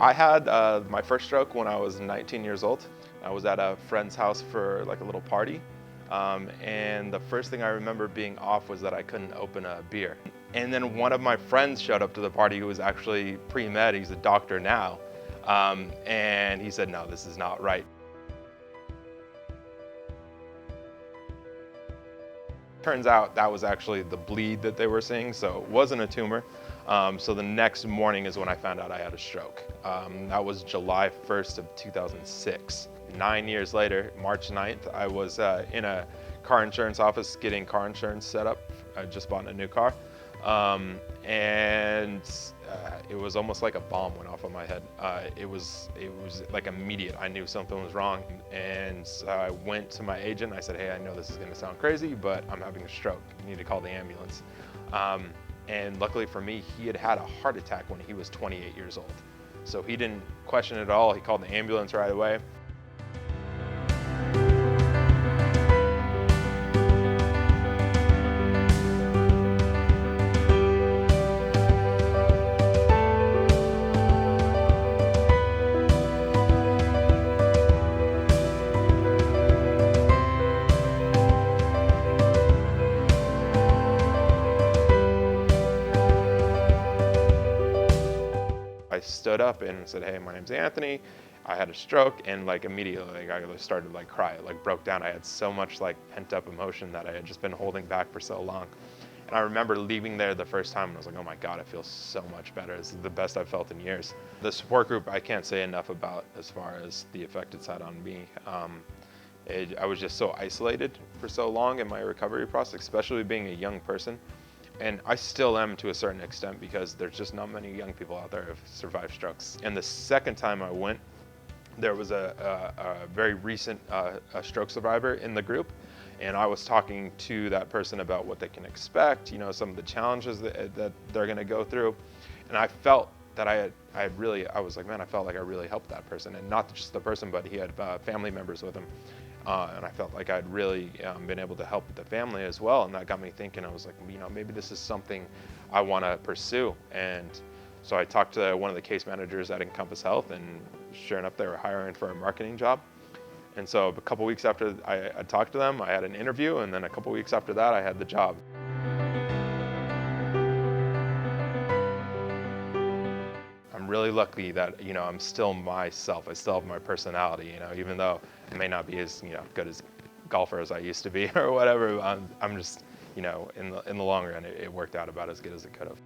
I had my first stroke when I was 19 years old. I was at a friend's house for like a little party. And the first thing I remember being off was that I couldn't open a beer. And then one of my friends showed up to the party who was actually pre-med. He's a doctor now. And he said, no, this is not right. Turns out that was actually the bleed that they were seeing, so it wasn't a tumor. So the next morning is when I found out I had a stroke. That was July 1st of 2006. 9 years later, March 9th, I was in a car insurance office getting car insurance set up. I just bought a new car. And it was almost like a bomb went off on my head. It was like immediate. I knew something was wrong, and so I went to my agent. I said, "Hey, I know this is going to sound crazy, but I'm having a stroke. You need to call the ambulance." And luckily for me, he had had a heart attack when he was 28 years old, so he didn't question it at all. He called the ambulance right away. I stood up and said, "Hey, my name's Anthony. I had a stroke," and like immediately, like, I started like cry. It like broke down. I had so much like pent up emotion that I had just been holding back for so long. And I remember leaving there the first time and I was like, "Oh my God, I feel so much better. This is the best I've felt in years." The support group I can't say enough about as far as the effect it's had on me. I was just so isolated for so long in my recovery process, especially being a young person. And I still am to a certain extent because there's just not many young people out there who have survived strokes. And the second time I went, there was a very recent a stroke survivor in the group. And I was talking to that person about what they can expect, you know, some of the challenges that they're gonna go through. And I felt that I was like, man, I felt like I really helped that person. And not just the person, but he had family members with him. And I felt like I'd really been able to help the family as well. And that got me thinking. I was like, you know, maybe this is something I want to pursue. And so I talked to one of the case managers at Encompass Health, and sure enough, they were hiring for a marketing job. And so a couple weeks after I talked to them, I had an interview, and then a couple weeks after that, I had the job. I'm really lucky that, you know, I'm still myself. I still have my personality, you know, even though I may not be as, you know, good as golfer as I used to be or whatever. I'm just, you know, in the long run, it worked out about as good as it could have.